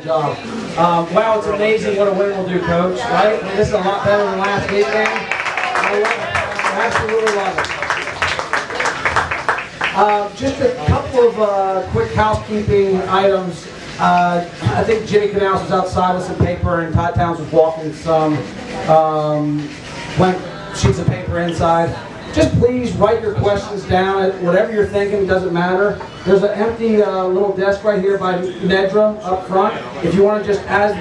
job. Wow, it's amazing what a win will do, Coach, right? I mean, this is a lot better than last weekend. I love it. I absolutely love it. Just a couple of quick housekeeping items. I think Jimmy Canals was outside with some paper, and Todd Towns was walking some sheets of paper inside. Just please write your questions down. Whatever you're thinking, doesn't matter. There's an empty little desk right here by Nedra up front. If you want to just, as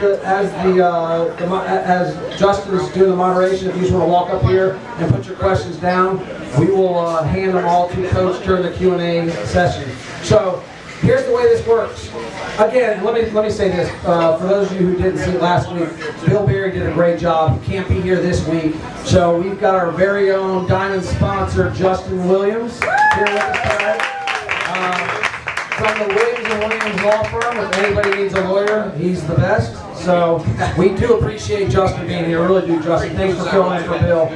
Justin is doing the moderation, if you just want to walk up here and put your questions down, we will hand them all to Coach during the Q&A session. So here's the way this works. Again, let me say this. For those of you who didn't see it last week, Bill Berry did a great job. He can't be here this week. So we've got our very own diamond sponsor, Justin Williams, here with us tonight. From the Williams Law Firm. If anybody needs a lawyer, he's the best. So we do appreciate Justin being here. Really do, Justin. Thanks for filling in for Bill.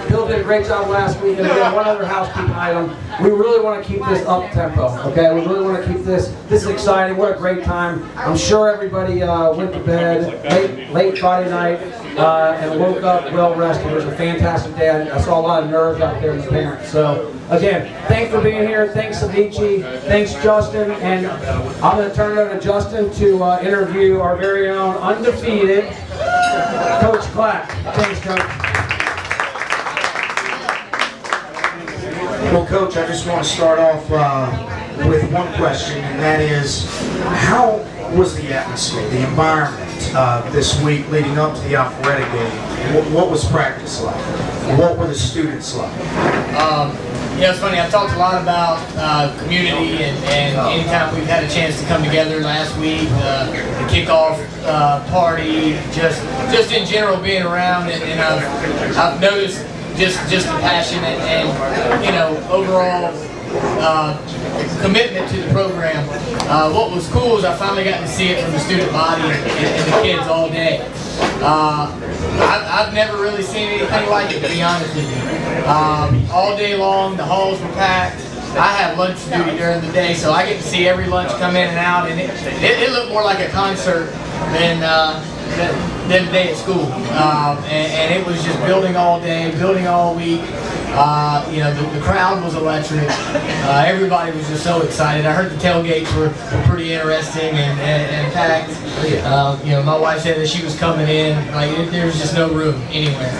Bill did a great job last week. And again, one other housekeeping item. We really want to keep this up tempo. Okay, we really want to keep this. This is exciting. What a great time. I'm sure everybody went to bed late Friday night and woke up well rested. It was a fantastic day. I saw a lot of nerves out there in the parents. So again, thanks for being here. Thanks, Savici. Thanks, Justin. And I'm going to turn it over to Justin to interview our very own undefeated Coach Clack. Thanks, Coach. Well, Coach, I just want to start off with one question, and that is, how was the atmosphere, the environment this week leading up to the Alpharetta game? What was practice like? What were the students like? Yeah, it's funny. I've talked a lot about community, and anytime we've had a chance to come together last week, the kickoff party, just in general being around, and I've noticed just the passion and you know, overall commitment to the program. What was cool is I finally got to see it from the student body and the kids all day. I've never really seen anything like it, to be honest with you. All day long, the halls were packed. I have lunch duty during the day, so I get to see every lunch come in and out, and it looked more like a concert than a day at school. And it was just building all day, building all week. You know, the crowd was electric. Everybody was just so excited. I heard the tailgates were pretty interesting and packed. You know, my wife said that she was coming in, like there was just no room anywhere.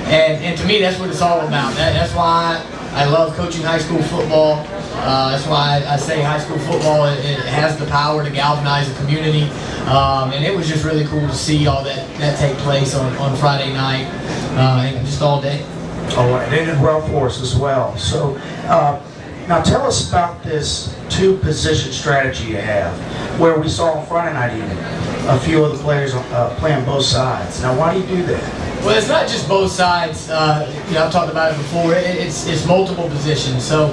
And to me, that's what it's all about. That's why I love coaching high school football. That's why I say high school football, it has the power to galvanize the community. And it was just really cool to see all that take place on Friday night and just all day. Oh, and it did well for us as well. So, now tell us about this two-position strategy you have, where we saw on Friday night even a few of the players playing both sides. Now, why do you do that? Well, it's not just both sides. You know, I've talked about it before. It's multiple positions. So,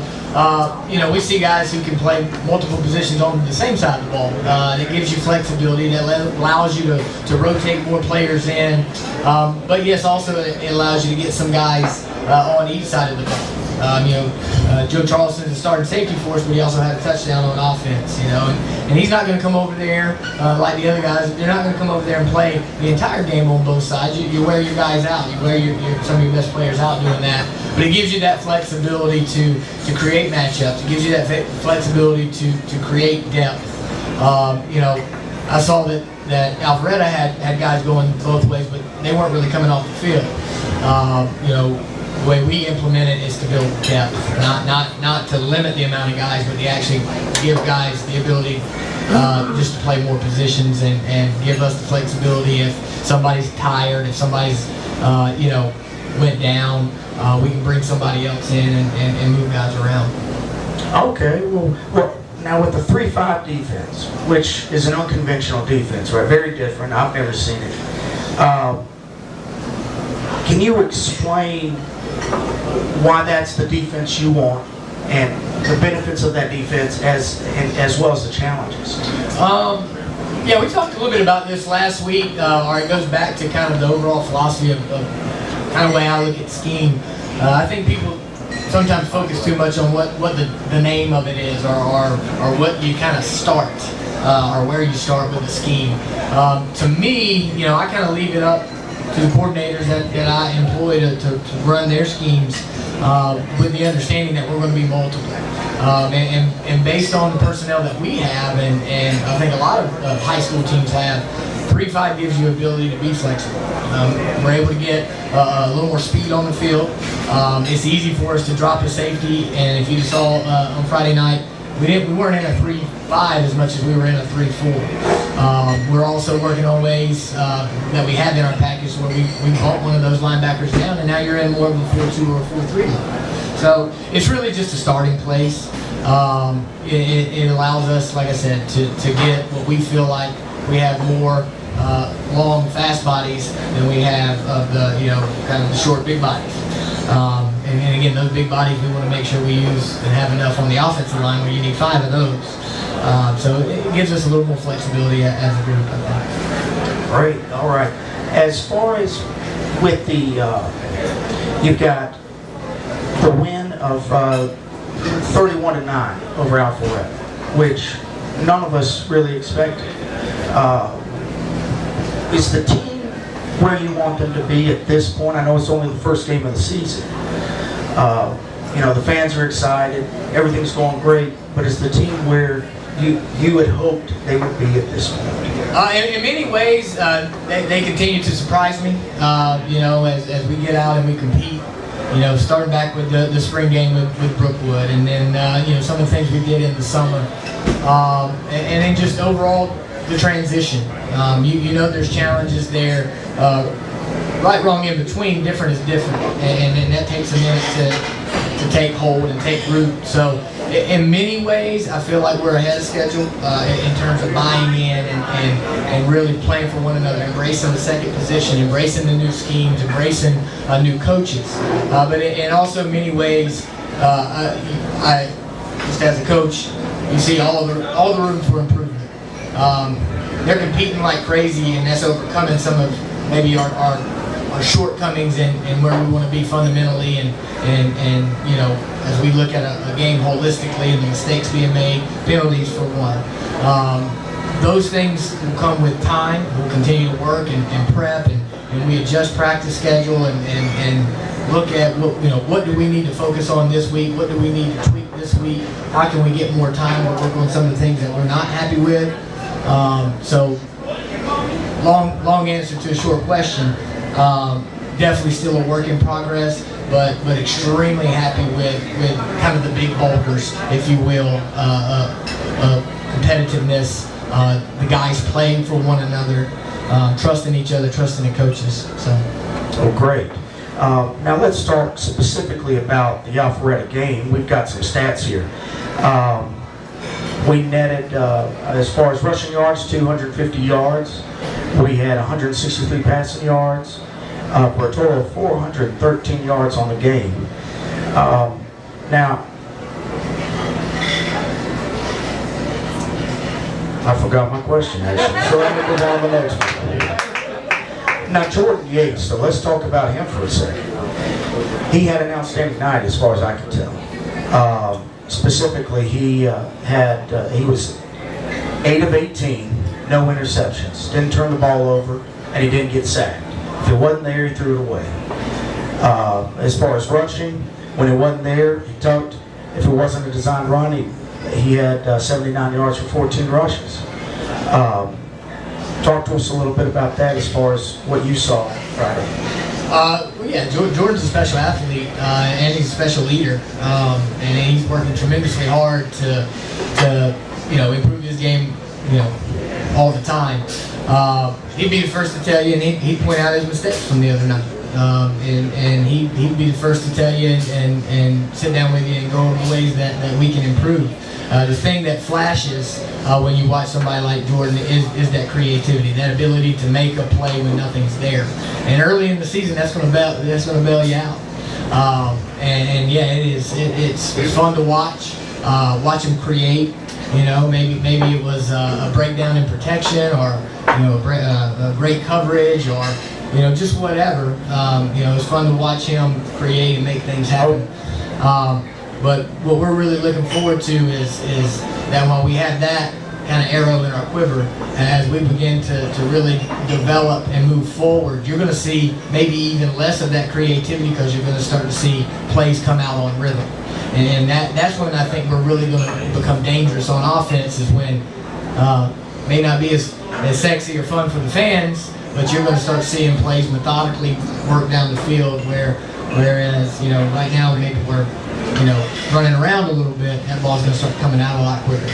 you know, we see guys who can play multiple positions on the same side of the ball. It gives you flexibility. That allows you to rotate more players in. But yes, also it allows you to get some guys on each side of the ball. You know, Joe Charleston is a starting safety for us, but he also had a touchdown on offense. You know, and he's not going to come over there like the other guys. They're not going to come over there and play the entire game on both sides. You wear your guys out. You wear some of your best players out doing that. But it gives you that flexibility to create matchups. It gives you that flexibility to create depth. You know, I saw that Alpharetta had guys going both ways, but they weren't really coming off the field. You know, the way we implement it is to build depth, not to limit the amount of guys, but to actually give guys the ability just to play more positions and give us the flexibility if somebody's tired, if somebody's you know, went down, we can bring somebody else in and move guys around. Okay, well now with the 3-5 defense, which is an unconventional defense, right? Very different. I've never seen it. Can you explain why that's the defense you want and the benefits of that defense as well as the challenges? Yeah, we talked a little bit about this last week, or it goes back to kind of the overall philosophy of kind of the way I look at scheme. I think people sometimes focus too much on what the name of it is or what you kind of start. or where you start with a scheme. To me, I kind of leave it up to the coordinators that I employ to run their schemes with the understanding that we're going to be multiple. And based on the personnel that we have, and I think a lot of high school teams have, 3-5 gives you ability to be flexible. We're able to get a little more speed on the field. It's easy for us to drop a safety, and if you saw on Friday night, we weren't in a 3-5 as much as we were in a 3-4. We're also working on ways that we have in our package where we bump one of those linebackers down, and now you're in more of a 4-2 or a 4-3 line. So it's really just a starting place. It allows us, like I said, to get what we feel like we have more long, fast bodies than we have of the, kind of the short, big bodies. And again, those big bodies, we want to make sure we use and have enough on the offensive line where you need 5 of those. So it gives us a little more flexibility as a group, I think. Great. All right. As far as with the, you've got the win of 31-9 over Alpharetta, which none of us really expected. Is the team where you want them to be at this point? I know it's only the first game of the season. The fans are excited, everything's going great, but is the team where you had hoped they would be at this point? In many ways, they continue to surprise me, as we get out and we compete. Starting back with the spring game with Brookwood, and then, some of the things we did in the summer. And then just overall, the transition. There's challenges there. Right, wrong, in between, different is different. And that takes a minute to take hold and take root. So in many ways, I feel like we're ahead of schedule in terms of buying in and really playing for one another, embracing the second position, embracing the new schemes, embracing new coaches. But in also many ways, I just as a coach, you see all the room for improvement. They're competing like crazy, and that's overcoming some of maybe our shortcomings and where we want to be fundamentally, and as we look at a game holistically and the mistakes being made, penalties for one. Those things will come with time. We'll continue to work and prep, and we adjust practice schedule and look at what do we need to focus on this week, what do we need to tweak this week, how can we get more time to work on some of the things that we're not happy with. So long answer to a short question. Definitely still a work in progress, but extremely happy with kind of the big boulders, if you will, competitiveness, the guys playing for one another, trusting each other, trusting the coaches. So. Oh, great. Now let's talk specifically about the Alpharetta game. We've got some stats here. We netted, as far as rushing yards, 250 yards. We had 163 passing yards for a total of 413 yards on the game. Now, I forgot my question, actually, so I'm going to go on to the next one. Now, Jordan Yates, so let's talk about him for a second. He had an outstanding night as far as I can tell. Specifically, he was 8 of 18, no interceptions, didn't turn the ball over, and he didn't get sacked. If it wasn't there, he threw it away. As far as rushing, when it wasn't there, he tucked. If it wasn't a designed run, he had 79 yards for 14 rushes. Talk to us a little bit about that as far as what you saw Friday. Yeah, Jordan's a special athlete, and he's a special leader, and he's working tremendously hard to improve his game, all the time. He'd be the first to tell you, and he'd point out his mistakes from the other night, and he'd be the first to tell you and sit down with you and go over the ways that we can improve. The thing that flashes when you watch somebody like Jordan is that creativity, that ability to make a play when nothing's there. And early in the season, that's going to bail you out. And yeah, it is. It's fun to watch. Watch him create. Maybe it was a breakdown in protection, or a great coverage, or just whatever. It's fun to watch him create and make things happen. But what we're really looking forward to is that while we have that, kind of arrow in our quiver. And as we begin to really develop and move forward, you're going to see maybe even less of that creativity because you're going to start to see plays come out on rhythm. And that's when I think we're really going to become dangerous on offense, is when may not be as sexy or fun for the fans, but you're going to start seeing plays methodically work down the field, whereas, right now maybe we're, running around a little bit, that ball's going to start coming out a lot quicker.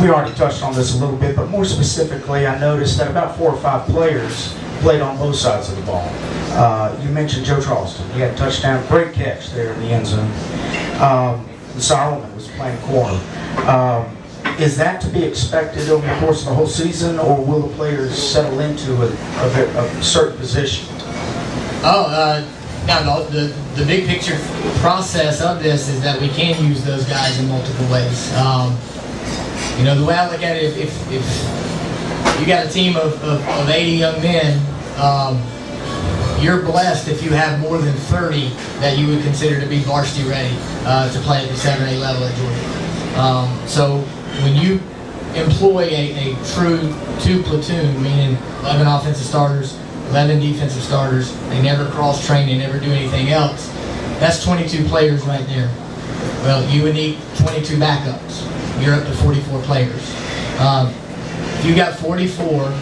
We already touched on this a little bit, but more specifically, I noticed that about 4 or 5 players played on both sides of the ball. You mentioned Joe Charleston. He had a touchdown, great catch there in the end zone. Solomon was playing corner. Is that to be expected over the course of the whole season, or will the players settle into a certain position? No, the big picture process of this is that we can use those guys in multiple ways. The way I look at it, if you got a team of 80 young men, you're blessed if you have more than 30 that you would consider to be varsity ready to play at the 7A level at Georgia. So when you employ a true 2 platoon, meaning 11 offensive starters, 11 defensive starters, they never cross-train, they never do anything else, that's 22 players right there. Well, you would need 22 backups. You're up to 44 players. If you got 44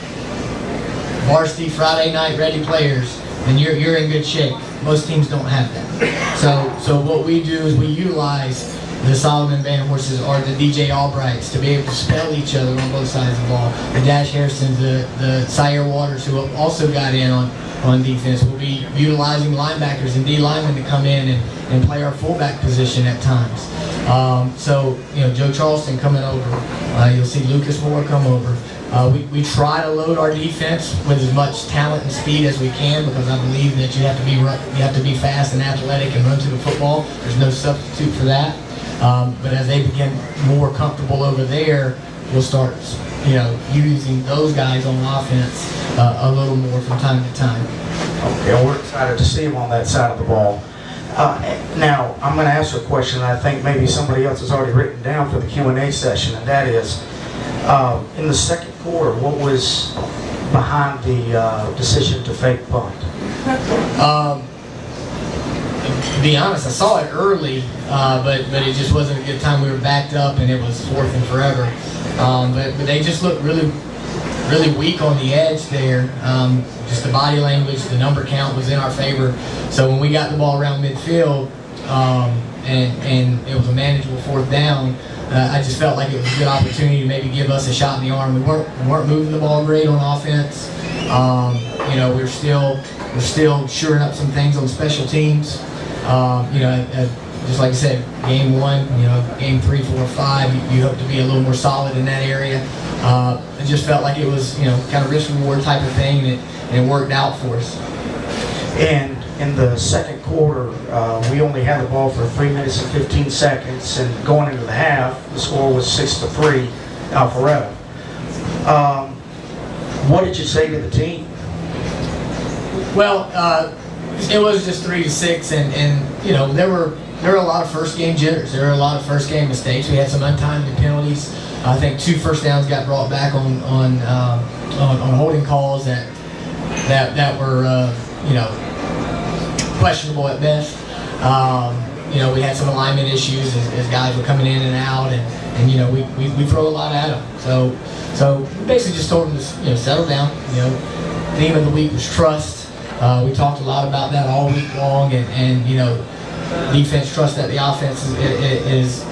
varsity Friday night ready players, then you're in good shape. Most teams don't have that. So what we do is we utilize the Solomon Band horses or the DJ Albrights to be able to spell each other on both sides of the ball. The Dash Harrisons, the Sire Waters, who also got in on defense. We'll be utilizing linebackers and D linemen to come in and play our fullback position at times. Joe Charleston coming over. You'll see Lucas Moore come over. We try to load our defense with as much talent and speed as we can, because I believe that you have to be fast and athletic and run to the football. There's no substitute for that. But as they become more comfortable over there, we'll start, using those guys on offense a little more from time to time. Okay, well, we're excited to see them on that side of the ball. Now, I'm going to ask you a question that I think maybe somebody else has already written down for the Q&A session, and that is, in the second quarter, what was behind the decision to fake punt? To be honest, I saw it early, but it just wasn't a good time. We were backed up, and it was 4th and forever. But they just looked really weak on the edge there. Just the body language, the number count was in our favor. So when we got the ball around midfield, and it was a manageable 4th down, I just felt like it was a good opportunity to maybe give us a shot in the arm. We weren't moving the ball great on offense. We're still shoring up some things on special teams. Just like I said, game 1, game 3, 4, 5, you hope to be a little more solid in that area. I just felt like it was, kind of risk-reward type of thing, and it worked out for us. And in the second quarter, we only had the ball for 3 minutes and 15 seconds, and going into the half, the score was 6-3, Alpharetta. What did you say to the team? Well, it was just 3-6, and there were a lot of first game jitters. There were a lot of first game mistakes. We had some untimely penalties. I think 2 first downs got brought back on holding calls that were questionable at best. We had some alignment issues as guys were coming in and out, and we throw a lot at them. So we basically just told them to settle down. Theme of the week was trust. We talked a lot about that all week long, and defense trust that the offense is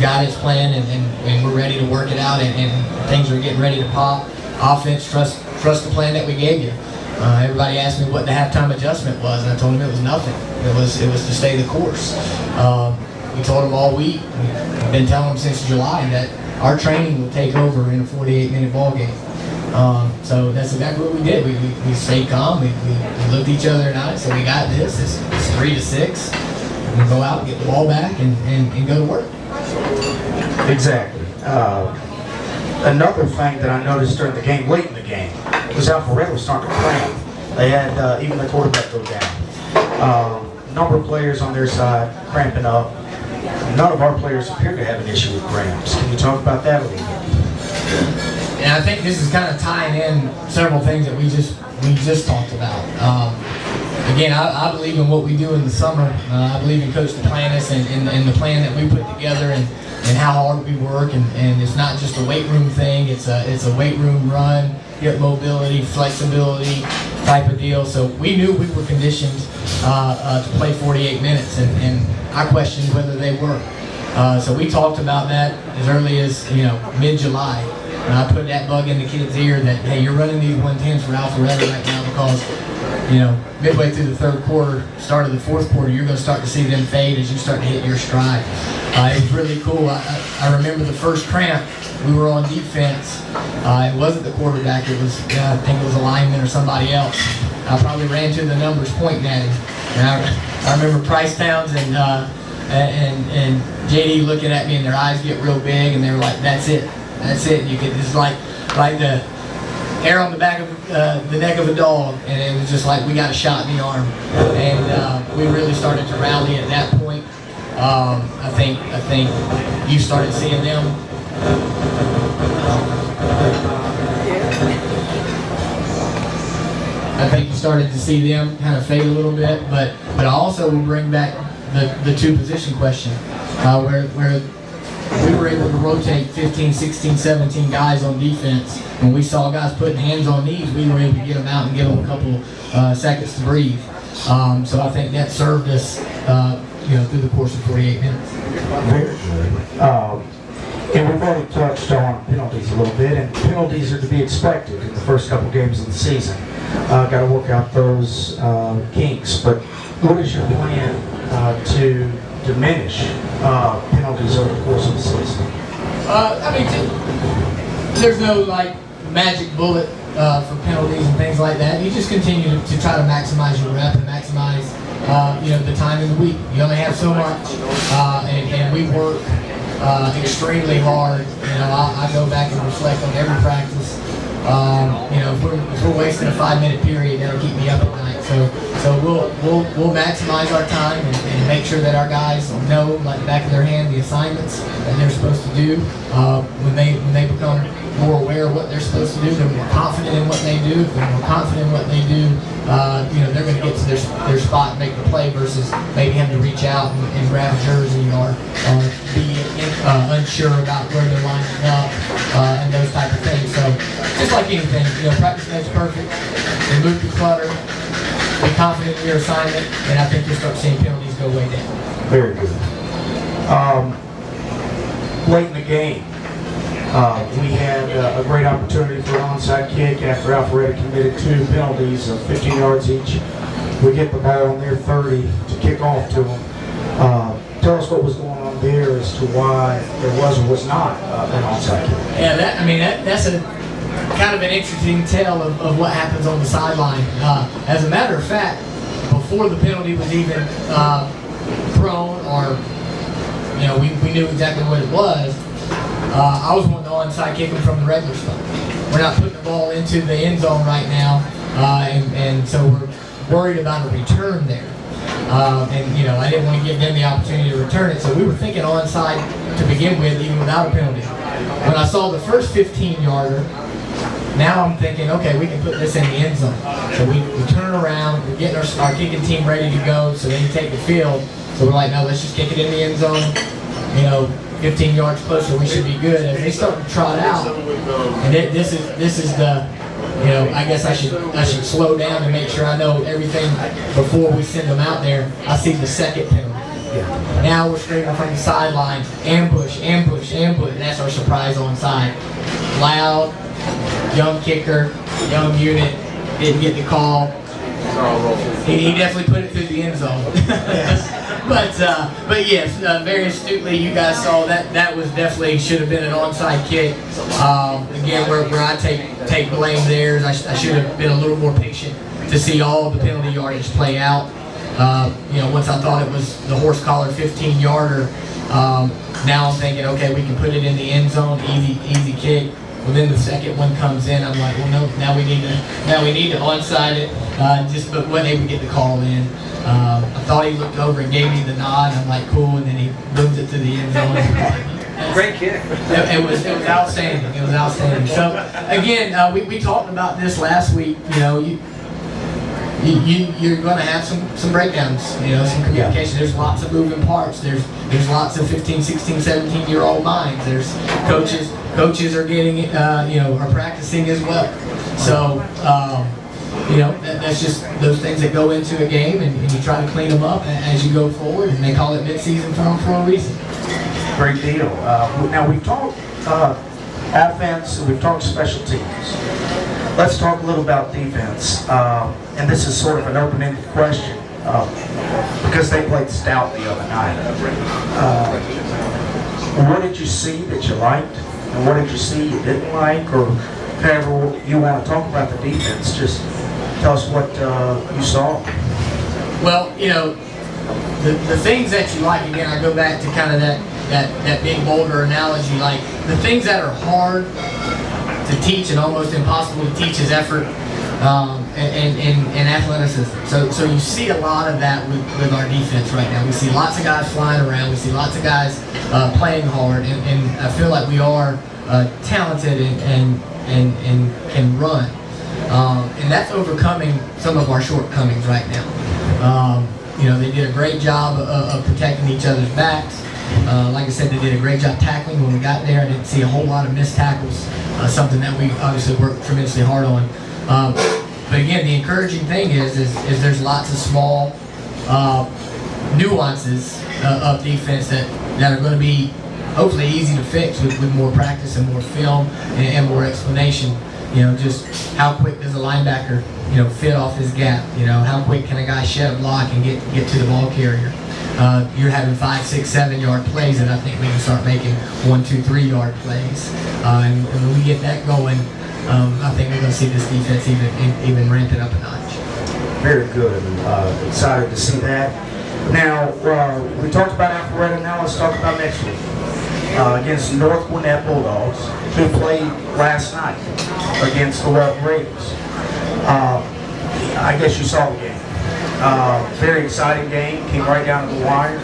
got its plan, and we're ready to work it out, and things are getting ready to pop. Offense, trust the plan that we gave you. Everybody asked me what the halftime adjustment was, and I told them it was nothing. It was to stay the course. We told them all week. We've been telling them since July that our training will take over in a 48-minute ball game. So that's exactly what we did. We stayed calm. We looked each other in the eyes, said, we got this. It's 3-6. We go out, get the ball back, and go to work. Exactly. Another thing that I noticed during the game, late in the game, was Alpharetta was starting to cramp. They had even the quarterback go down. Number of players on their side cramping up. none of our players appear to have an issue with cramps. Can you talk about that a little bit? And I think this is kind of tying in several things that we just talked about. Again, I believe in what we do in the summer. I believe in Coach Duplantis and the plan that we put together and how hard we work. And it's not just a weight room thing. It's a weight room run, hip mobility, flexibility type of deal. So we knew we were conditioned to play 48 minutes, and I questioned whether they were. So we talked about that as early as mid-July. And I put that bug in the kid's ear that, hey, you're running these 110s for Alpharetta right now because, midway through the third quarter, start of the fourth quarter, you're going to start to see them fade as you start to hit your stride. It was really cool. I remember the first cramp. We were on defense. It wasn't the quarterback. It was, I think it was a lineman or somebody else. I probably ran to the numbers pointing at him. And I remember Price Towns and JD looking at me, and their eyes get real big, and they were like, "That's it, that's it." You could, it's like the hair on the back of the neck of a dog, and it was just like we got a shot in the arm, and we really started to rally at that point. I think you started seeing them. I think you started to see them kind of fade a little bit, but I also will bring back the two position question, where we were able to rotate 15, 16, 17 guys on defense. When we saw guys putting hands on knees, we were able to get them out and give them a couple seconds to breathe. So I think that served us, through the course of 48 minutes. Very good. And we've already touched on penalties a little bit, and penalties are to be expected in the first couple games of the season. Got to work out those kinks, but what is your plan to diminish penalties over the course of the season? There's no magic bullet for penalties and things like that. You just continue to try to maximize your rep and maximize the time in the week. You only have so much, and we work extremely hard. I go back and reflect on every practice. If we're wasting a 5-minute period, that'll keep me up at night. So we'll maximize our time and make sure that our guys know, like the back of their hand, the assignments that they're supposed to do. When they become more aware of what they're supposed to do, they're more confident in what they do. If they're more confident in what they do, they're going to get to their spot and make the play versus maybe having to reach out and grab a jersey or be unsure about where they're lining up and those type of things. So just like anything, practice makes perfect. Remove the clutter. Be confident in your assignment, and I think you'll start seeing penalties go way down. Very good. Late in the game, we had a great opportunity for an onside kick after Alpharetta committed 2 penalties of 15 yards each. We get the ball on their 30 to kick off to them. Tell us what was going on there as to why there was or was not an onside kick. Yeah, that's a kind of an interesting tale of what happens on the sideline. As a matter of fact, before the penalty was even thrown, or we knew exactly what it was, I was wanting to onside kick them from the regular spot. We're not putting the ball into the end zone right now, and so we're worried about a return there. I didn't want to give them the opportunity to return it, so we were thinking onside to begin with, even without a penalty. When I saw the first 15-yarder, now I'm thinking, okay, we can put this in the end zone. So we turn around, we're getting our kicking team ready to go so they can take the field. So we're like, no, let's just kick it in the end zone. 15 yards closer, we should be good. As they start to trot out, and this is the, I guess I should slow down and make sure I know everything before we send them out there. I see the second penalty. Now we're screaming from the sideline, ambush, ambush, ambush, and that's our surprise onside. Loud, young kicker, young unit, didn't get the call. He definitely put it through the end zone. But yes, very astutely, you guys saw that was definitely should have been an onside kick. Again, where I take blame there, I should have been a little more patient to see all the penalty yardage play out. Once I thought it was the horse collar 15-yarder, now I'm thinking, okay, we can put it in the end zone, easy kick. Well, then the second one comes in. I'm like, well, no, now we need to onside it. But wasn't able to get the call in. I thought he looked over and gave me the nod. I'm like, cool, and then he moves it to the end zone. Great kick. It was outstanding. It was outstanding. So again, we talked about this last week. You know, you're going to have some breakdowns. You know, some communication. There's lots of moving parts. There's lots of 15, 16, 17-year-old minds. There's coaches are getting are practicing as well. So that's just those things that go into a game, and you try to clean them up as you go forward. And they call it mid-season for a reason. Great deal. Now we've talked offense, we've talked special teams. Let's talk a little about defense. And this is sort of an open-ended question because they played stout the other night. What did you see that you liked, and what did you see you didn't like, or however you want to talk about the defense? Just tell us what you saw. Well, the things that you like, again, I go back to kind of that big boulder analogy. Like, the things that are hard to teach and almost impossible to teach is effort and athleticism. So you see a lot of that with our defense right now. We see lots of guys flying around. We see lots of guys playing hard, and I feel like we are talented and can run. And that's overcoming some of our shortcomings right now. They did a great job of protecting each other's backs. Like I said, they did a great job tackling when we got there. I didn't see a whole lot of missed tackles, something that we obviously worked tremendously hard on. But again, the encouraging thing is there's lots of small nuances of defense that are going to be hopefully easy to fix with more practice and more film and more explanation. Just how quick does a linebacker, fit off his gap? How quick can a guy shed a block and get to the ball carrier? You're having 5, 6, 7 yard plays, and I think we can start making 1, 2, 3 yard plays. And when we get that going, I think we're going to see this defense even ramp it up a notch. Very good. Excited to see that. Now, we talked about Alpharetta. Now let's talk about next week. Against North Gwinnett Bulldogs, who played last night against the Walton Raiders. I guess you saw the game. Very exciting game, came right down to the wire.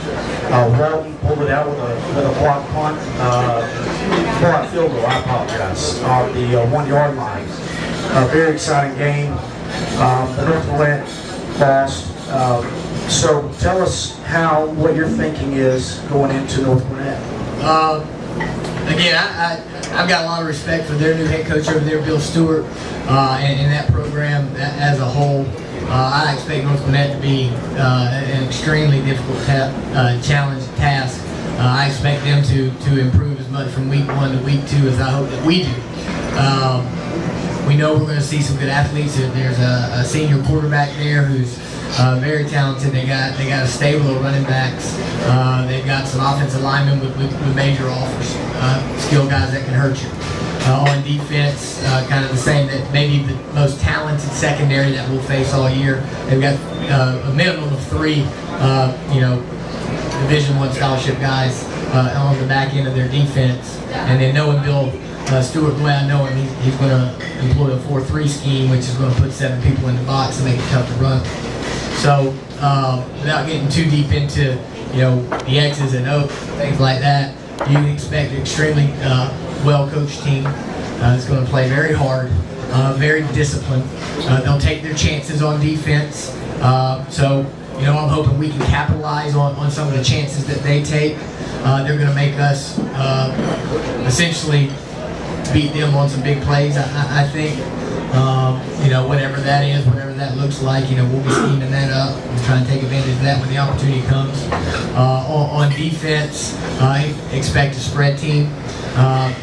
Walton pulled it out with a block punt, block field goal, I apologize, on the 1 yard line. Very exciting game. The North Gwinnett lost. So tell us what your thinking is going into North Gwinnett. Again, I've got a lot of respect for their new head coach over there, Bill Stewart, and that program as a whole. I expect North Gwinnett to be an extremely difficult challenge task. I expect them to improve as much from week 1 to week 2 as I hope that we do. We know we're going to see some good athletes. There's a senior quarterback there who's very talented. They got a stable of running backs. They've got some offensive linemen with major offers, skilled guys that can hurt you. On defense, kind of the same, that maybe the most talented secondary that we'll face all year. They've got a minimum of 3, Division I scholarship guys on the back end of their defense. And then knowing Bill Stewart, the way I know him, he's going to employ a 4-3 scheme, which is going to put 7 people in the box and make it tough to run. So without getting too deep into the X's and O's, things like that, you can expect an extremely well-coached team. It's going to play very hard, very disciplined. They'll take their chances on defense. So I'm hoping we can capitalize on some of the chances that they take. They're going to make us essentially beat them on some big plays, I think. Whatever that is, whatever that looks like, we'll be scheming that up and try and take advantage of that when the opportunity comes. On defense, I expect a spread team.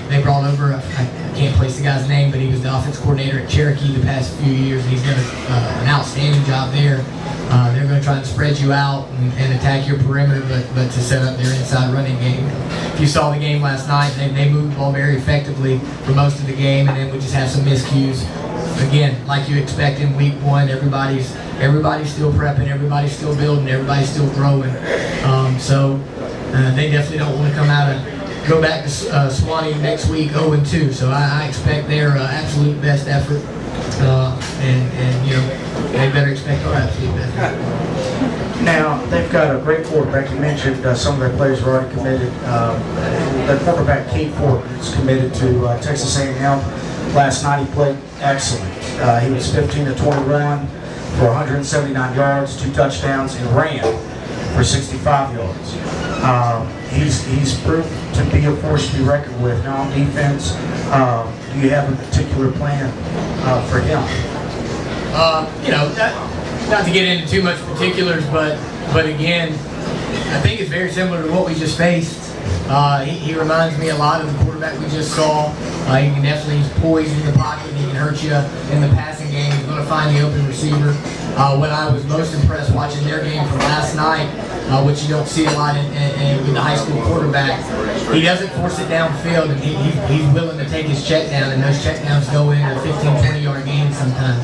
They brought over, I can't place the guy's name, but he was the offense coordinator at Cherokee the past few years, and he's done an outstanding job there. They're going to try and spread you out and attack your perimeter, but to set up their inside running game. If you saw the game last night, they moved the ball very effectively for most of the game, and then we just have some miscues. Again, like you expect in week 1, everybody's still prepping, everybody's still building, everybody's still growing. So they definitely don't want to come out go back to Swanee next week 0-2. So I expect their absolute best effort, and you know, they better expect our absolute best effort. Now, they've got a great quarterback. You mentioned some of their players are already committed. The quarterback, Keith Ford, is committed to Texas A&M. Last night he played excellent. He was 15 of 21 for 179 yards, 2 touchdowns, and ran for 65 yards. He's proved to be a force to be reckoned with. Now on defense, do you have a particular plan for him? You know, not to get into too much particulars, but again, I think it's very similar to what we just faced. He reminds me a lot of the quarterback we just saw. He can definitely, he's poised in the pocket. He can hurt you in the passing game. He's going to find the open receiver. What I was most impressed watching their game from last night, which you don't see a lot with the high school quarterback, he doesn't force it downfield, and he's willing to take his check down, and those check downs go into 15, 20-yard games sometimes.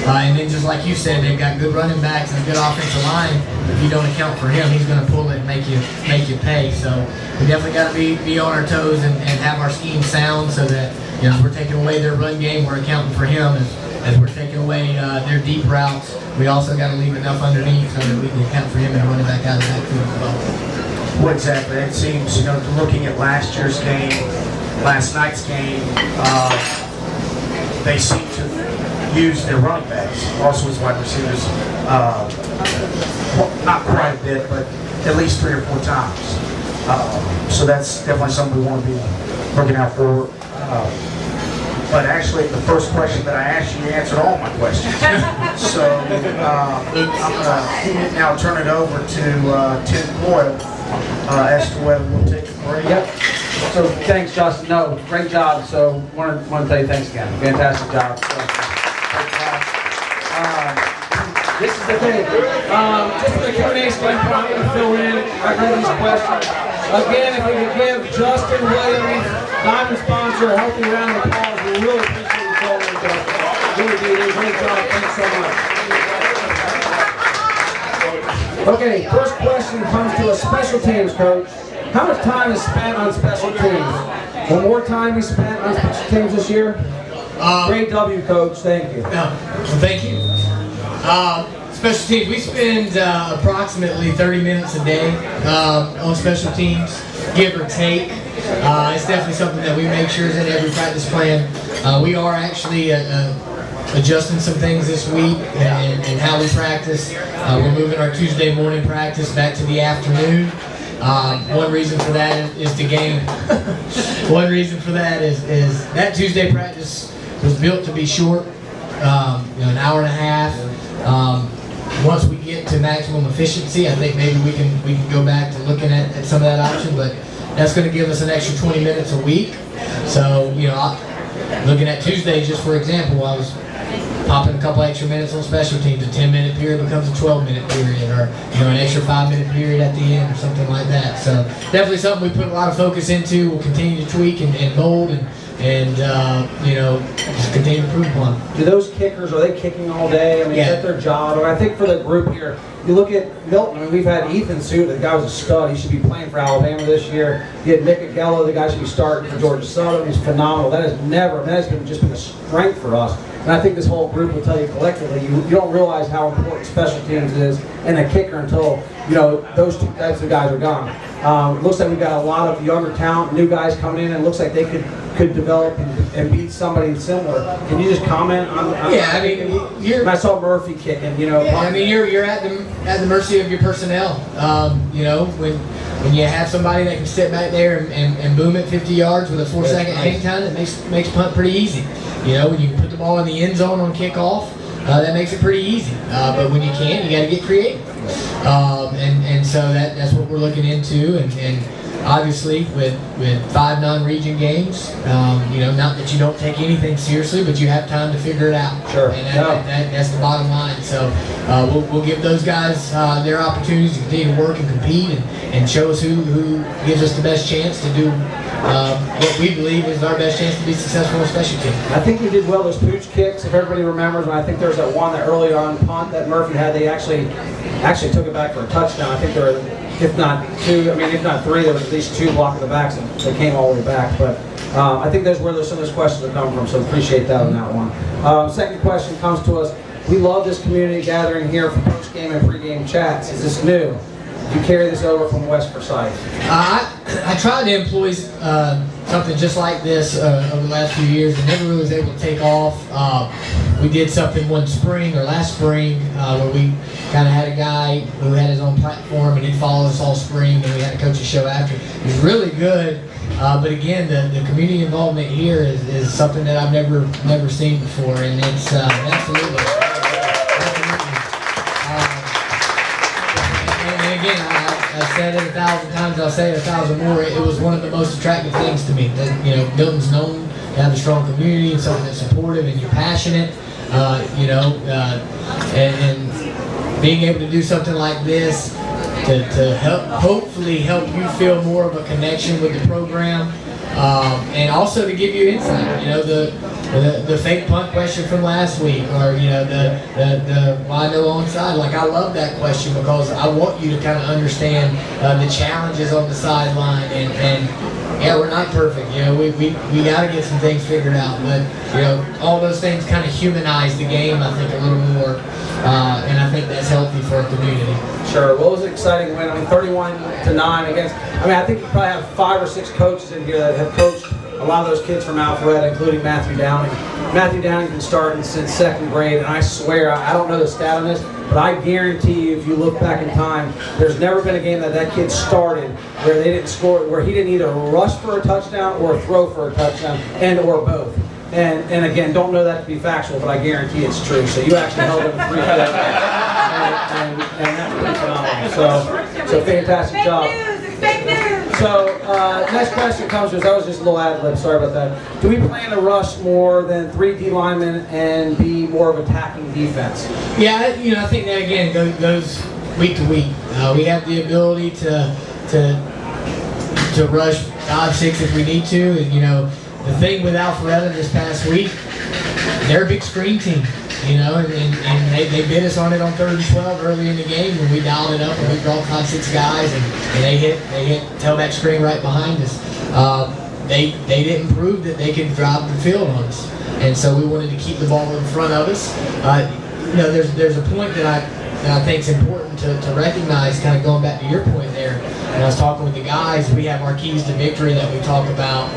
And then just like you said, they've got good running backs and a good offensive line. If you don't account for him, he's going to pull it and make you pay. So we definitely got to be on our toes and have our scheme sound, so that, you know, as we're taking away their run game, we're accounting for him. As we're taking away their deep routes, we also got to leave enough underneath so that we can account for him and running back out of the backfield as well. Well, exactly. It seems, you know, looking at last year's game, last night's game, they seem to use their running backs, also as wide receivers, not quite a bit, but at least 3 or 4 times. So that's definitely something we want to be looking out for. But actually, the first question that I asked you answered all my questions. So I'm going to now turn it over to Tim Boyle as to whether we'll take a break. Yep. So thanks, Justin. No, great job. So want to tell you thanks again. Fantastic job. This is the thing. Just for the Q&A standpoint, I'm going to fill in. I heard these questions. Again, if we could give Justin Williams, Diamond sponsor, a healthy round of applause, we really appreciate you calling in, Justin. Really do. Great job. Thanks so much. Okay, first question comes to a special teams coach. How much time is spent on special teams? Will more time be spent on special teams this year? Great W, coach. Thank you. Thank you. Special teams, we spend approximately 30 minutes a day on special teams, give or take. It's definitely something that we make sure is in every practice plan. We are actually adjusting some things this week and how we practice. We're moving our Tuesday morning practice back to the afternoon. One reason for that is the game. One reason for that is that Tuesday practice was built to be short, an hour and a half. Once we get to maximum efficiency, I think maybe we can go back to looking at some of that option, but that's going to give us an extra 20 minutes a week. So, you know, looking at Tuesday, just for example, I was popping a couple extra minutes on special teams. A 10-minute period becomes a 12-minute period, or, you know, an extra 5-minute period at the end, or something like that. So definitely something we put a lot of focus into. We'll continue to tweak and mold and you know, just continue to improve upon. Do those kickers, are they kicking all day? I mean, Yeah. is that their job? And I think for the group here, you look at Milton, I mean, we've had Ethan Suit, the guy was a stud. He should be playing for Alabama this year. You had Nick Agello, the guy should be starting for Georgia Southern. He's phenomenal. That has just been a strength for us. And I think this whole group will tell you collectively, you don't realize how important special teams is and a kicker until, you know, those two types of guys are gone. It looks like we've got a lot of younger talent, new guys coming in, and it looks like they could develop and beat somebody similar. Can you just comment on Yeah, I mean, I saw Murphy kicking, you know. Yeah, I mean, you're at the mercy of your personnel. You know, when you have somebody that can sit back there and boom it 50 yards with a 4-second hang time, it makes punt pretty easy. You know, when you can put the ball in the end zone on kickoff, that makes it pretty easy. But when you can't, you got to get creative. And so that's what we're looking into. And obviously, with 5 non-region games, you know, not that you don't take anything seriously, but you have time to figure it out. Sure. And that's the bottom line. So we'll give those guys their opportunities to continue to work and compete and show us who gives us the best chance to do what we believe is our best chance to be successful in special teams. I think we did well those pooch kicks, if everybody remembers. And I think there was that one that early on punt that Murphy had. They actually took it back for a touchdown. I think they were if not two, I mean, if not three, there was at least two blocking the backs that came all the way back. But I think that's where some of those questions are coming from, so appreciate that on that one. Second question comes to us. We love this community gathering here for post-game and pre-game chats. Is this new? You carry this over from West Forsyth? I tried to employ something just like this over the last few years and never really was able to take off. We did something one spring or last spring where we kind of had a guy who had his own platform and he followed us all spring, and we had a coaching show after. It was really good, but again, the community involvement here is something that I've never seen before, and it's absolutely. And again, I've said it 1,000 times, I'll say it 1,000 more. It was one of the most attractive things to me. That, you know, Milton's known to have a strong community and something that's supportive and you're passionate. And being able to do something like this to hopefully help you feel more of a connection with the program, and also to give you insight. You know, the fake punt question from last week, or you know, the why no onside. Like, I love that question because I want you to kind of understand the challenges on the sideline, and yeah, we're not perfect. You know, we got to get some things figured out, but you know, all those things kind of humanize the game, I think, a little more, and I think that's healthy for our community. Sure. Well, it was an exciting win. I mean, 31-9 against. I mean, I think you probably have 5 or 6 coaches in here that have coached a lot of those kids from Alpharetta, including Matthew Downing. Matthew Downing's been starting since 2nd grade, and I swear, I don't know the stat on this, but I guarantee you, if you look back in time, there's never been a game that kid started where they didn't score, where he didn't either rush for a touchdown or throw for a touchdown, and or both. And again, don't know that to be factual, but I guarantee it's true. So you actually held him 3 plays, and that's pretty phenomenal. So fantastic job. Fake news! So next question comes to us. That was just a little ad lib. Sorry about that. Do we plan to rush more than 3 D linemen and be more of attacking defense? Yeah, you know, I think that again goes week to week. We have the ability to rush 5, 6 if we need to, and you know. The thing with Alpharetta this past week, they're a big screen team, you know, and they bit us on it on 3rd and 12 early in the game when we dialed it up and we brought 5, 6 guys and they hit tailback screen right behind us. They didn't prove that they could drive the field on us, and so we wanted to keep the ball in front of us. You know, there's a point that I think is important to recognize, kind of going back to your point there. And I was talking with the guys, we have our keys to victory that we talk about,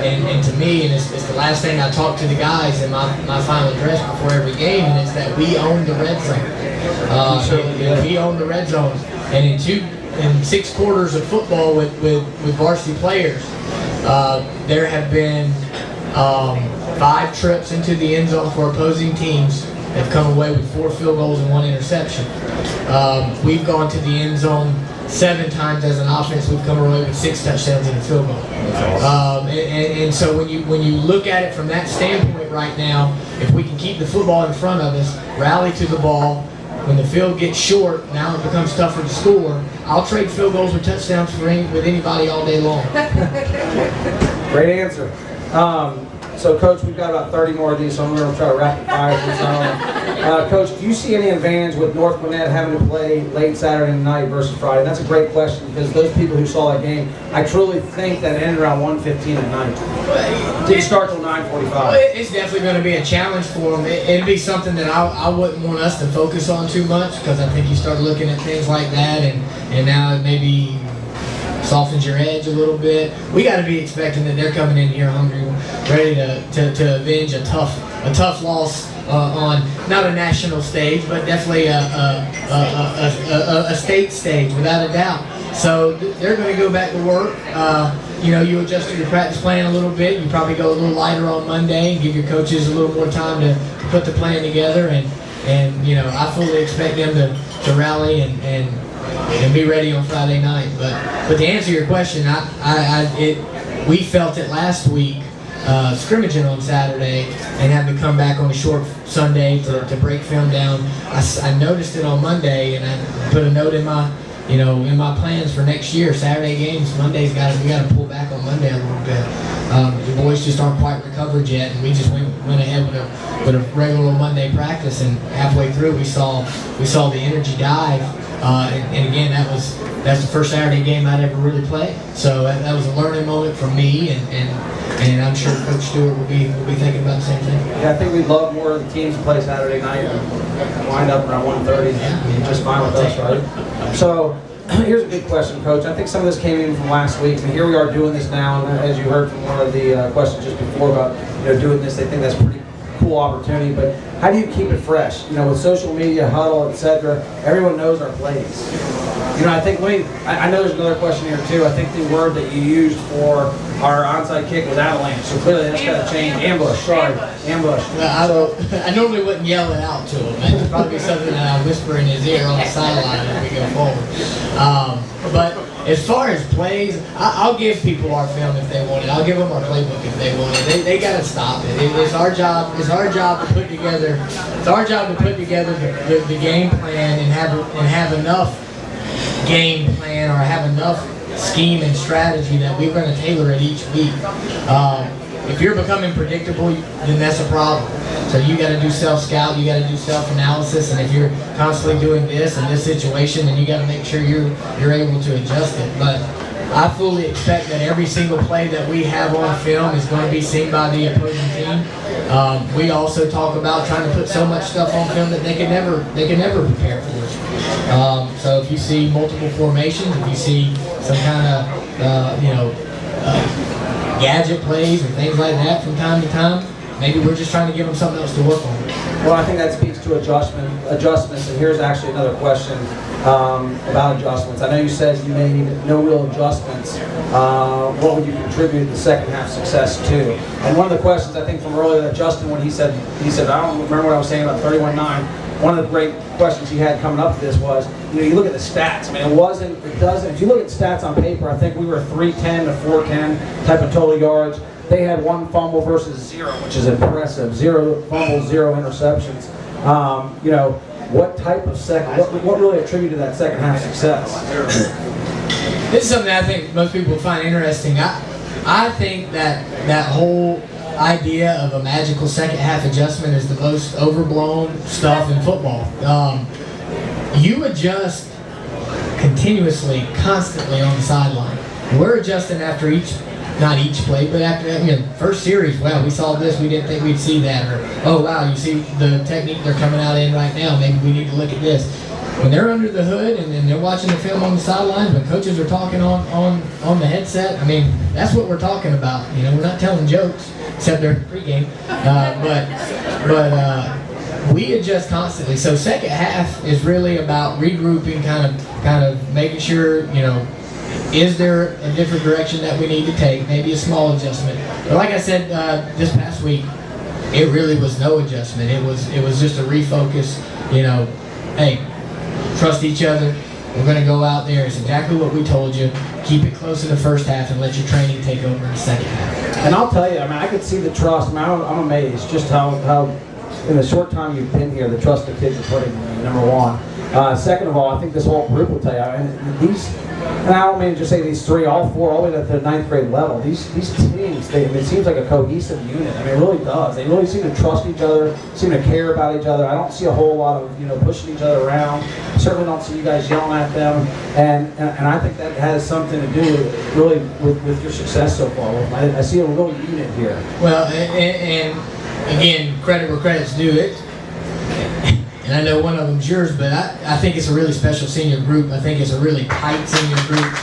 and to me, and it's the last thing I talk to the guys in my final address before every game, and it's that we own the red zone. We own the red zone, and in 6 quarters of football with varsity players, there have been 5 trips into the end zone for opposing teams. They've come away with 4 field goals and 1 interception. We've gone to the end zone 7 times as an offense. We've come away with 6 touchdowns and a field goal. And so when you look at it from that standpoint right now, if we can keep the football in front of us, rally to the ball, when the field gets short, now it becomes tougher to score. I'll trade field goals or touchdowns with anybody all day long. Great answer. So, Coach, we've got about 30 more of these, so I'm going to try to rapid fire this. Coach, do you see any advantage with North Gwinnett having to play late Saturday night versus Friday? That's a great question, because those people who saw that game, I truly think that it ended around 1:15 at night. Didn't start till 9:45. It's definitely going to be a challenge for them. It'd be something that I wouldn't want us to focus on too much, because I think you start looking at things like that, and now it maybe softens your edge a little bit. We got to be expecting that they're coming in here hungry, ready to avenge a tough loss on not a national stage, but definitely a state stage, without a doubt. So they're going to go back to work. You know, you adjusted your practice plan a little bit. You probably go a little lighter on Monday and give your coaches a little more time to put the plan together. And you know, I fully expect them to rally and be ready on Friday night. But to answer your question, we felt it last week, scrimmaging on Saturday and having to come back on a short Sunday to break film down. I noticed it on Monday, and I put a note in my in my plans for next year, Saturday games, we got to pull back on Monday a little bit. The boys just aren't quite recovered yet, and we just went ahead with a regular Monday practice, and halfway through we saw the energy dive. And again, that's the first Saturday game I'd ever really played. So that was a learning moment for me, and I'm sure Coach Stewart will be thinking about the same thing. Yeah, I think we'd love more of the teams to play Saturday night and wind up around 1:30. Yeah. Just fine with us, right? So here's a good question, Coach. I think some of this came in from last week, and here we are doing this now. And as you heard from one of the questions just before about doing this, they think that's a pretty cool opportunity. But how do you keep it fresh? With social media, huddle, etc. Everyone knows our plays. I think I know there's another question here too. I think the word that you used for our onside kick was avalanche. So clearly that's got to change. Ambush. Sorry, ambush. Well, I normally wouldn't yell it out to him. It'd probably be something that I whisper in his ear on the sideline as we go forward. But as far as plays, I'll give people our film if they want it. I'll give them our playbook if they want it. They got to stop it. It's our job. It's our job to put together. It's our job to put together the game plan and have enough game plan or have enough scheme and strategy that we're going to tailor it each week. If you're becoming predictable, then that's a problem. So you got to do self-scout, you got to do self-analysis, and if you're constantly doing this in this situation, then you got to make sure you're able to adjust it. But I fully expect that every single play that we have on film is going to be seen by the opposing team. We also talk about trying to put so much stuff on film that they can never prepare for us. So if you see multiple formations, if you see some kind of gadget plays or things like that from time to time, maybe we're just trying to give them something else to work on. Well, I think that speaks to adjustments, and here's actually another question about adjustments. I know you said you made no real adjustments. What would you contribute the second half success to? And one of the questions I think from earlier that Justin, when he said I don't remember what I was saying about 31-9. One of the great questions he had coming up to this was, you look at the stats. I mean, it doesn't. If you look at stats on paper, I think we were 310 to 410 type of total yards. They had 1 fumble versus 0, which is impressive. 0 fumbles, 0 interceptions. What type of what really attributed to that second half success? This is something I think most people find interesting. I think that whole idea of a magical second half adjustment is the most overblown stuff in football. You adjust continuously, constantly on the sideline. We're adjusting after not each play, but after first series. Wow, we saw this, we didn't think we'd see that. Or, oh wow, you see the technique they're coming out in right now, maybe we need to look at this. When they're under the hood and they're watching the film on the sidelines, when coaches are talking on the headset, I mean, that's what we're talking about. We're not telling jokes, except during pregame. But we adjust constantly. So second half is really about regrouping, kind of making sure, is there a different direction that we need to take? Maybe a small adjustment. But like I said this past week, it really was no adjustment. It was just a refocus. Hey, trust each other. We're going to go out there. It's exactly what we told you. Keep it close in the first half and let your training take over in the second half. And I'll tell you, I could see the trust. I'm amazed just how in the short time you've been here, the trust the kids are putting in you, number one. Second of all, I think this whole group will tell you, and I don't mean to just say these three, all four, all the way to the 9th grade level. These teams, it seems like a cohesive unit. It really does. They really seem to trust each other, seem to care about each other. I don't see a whole lot of pushing each other around. Certainly don't see you guys yelling at them, and I think that has something to do with your success so far. I see a real unit here. Well, and again, credit where credit's due. And I know one of them's yours, but I think it's a really special senior group. I think it's a really tight senior group.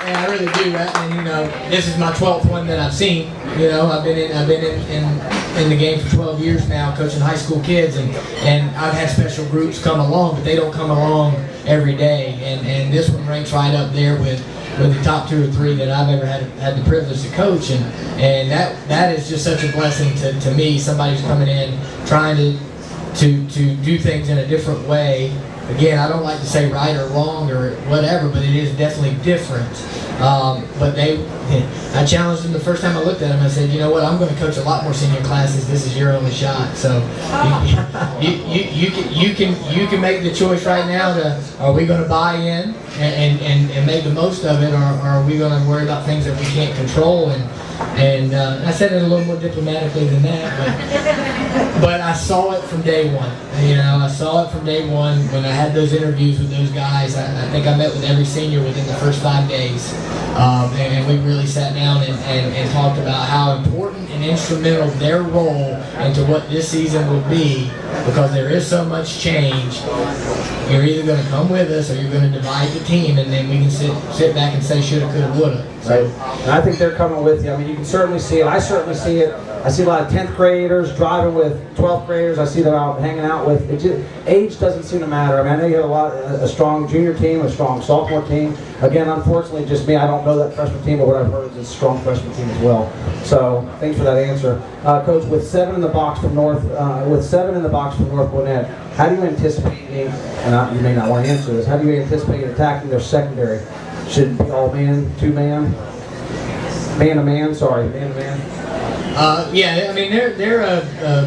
And I really do. And this is my 12th one that I've seen. I've been in the game for 12 years now, coaching high school kids, and I've had special groups come along, but they don't come along every day. And this one ranks right up there with the top 2 or 3 that I've ever had the privilege to coach, and that is just such a blessing to me. Somebody's coming in trying to do things in a different way. Again, I don't like to say right or wrong or whatever, but it is definitely different. But I challenged them the first time I looked at them. I said, you know what, I'm going to coach a lot more senior classes. This is your only shot. So you can make the choice right now to, are we going to buy in and make the most of it, or are we going to worry about things that we can't control? And I said it a little more diplomatically than that, but I saw it from day one. You know, I saw it from day one when I had those interviews with those guys. I think I met with every senior within the first 5 days, and we really sat down and talked about how important and instrumental their role into what this season will be, because there is so much change. You're either going to come with us or you're going to divide the team, and then we can sit back and say shoulda, coulda, woulda. Right. And I think they're coming with you. I mean, you can certainly see it. I certainly see it. I see a lot of 10th graders driving with 12th graders. I see them out hanging out with. Age doesn't seem to matter. I mean, I know you have a strong junior team, a strong sophomore team. Again, unfortunately, just me. I don't know that freshman team, but what I've heard is it's a strong freshman team as well. So, thanks for that answer, Coach. With 7 in the box from North Gwinnett, how do you anticipate? And you may not want to answer this. How do you anticipate attacking their secondary? Should it be all man, 2-man, man-to-man? Sorry, man-to-man. Yeah, I mean they're a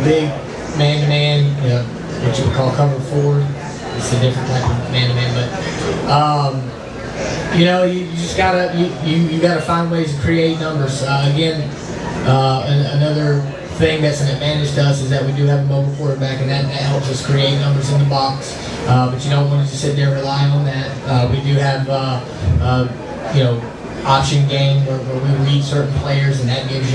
big man-to-man, you know, what you would call cover 4. It's a different type of man-to-man, but you know, you just gotta you gotta find ways to create numbers. Again, another thing that's an advantage to us is that we do have a mobile quarterback, and that helps us create numbers in the box. But you don't want to just sit there and rely on that. We do have you know, option game where we read certain players, and that gives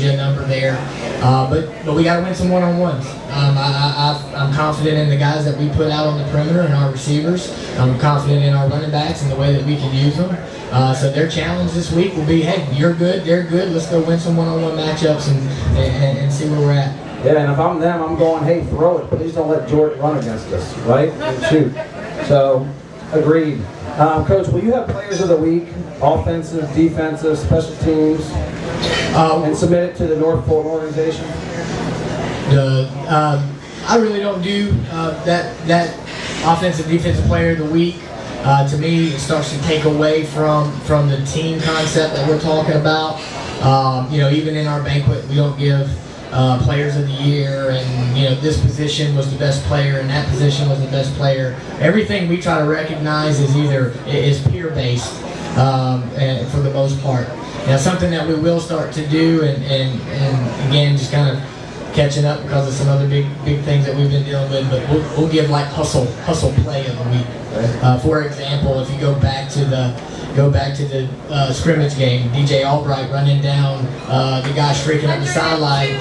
you a number there. But we got to win some one-on-ones. I'm confident in the guys that we put out on the perimeter and our receivers. I'm confident in our running backs and the way that we can use them. So their challenge this week will be, hey, you're good, they're good. Let's go win some one-on-one matchups and see where we're at. Yeah, and if I'm them, I'm going, hey, throw it. Please don't let Jordan run against us, right? And shoot. So, agreed. Coach, will you have players of the week, offensive, defensive, special teams, and submit it to the North Fulton organization? I really don't do that offensive, defensive player of the week. To me, it starts to take away from the team concept that we're talking about. You know, even in our banquet, we don't give players of the year, and you know, this position was the best player and that position was the best player. Everything we try to recognize is peer based for the most part. Now, something that we will start to do, and again, just kind of catching up because of some other big things that we've been dealing with, but we'll give like hustle play of the week. For example, if you go back to the scrimmage game, DJ Albright running down the guy streaking up the sideline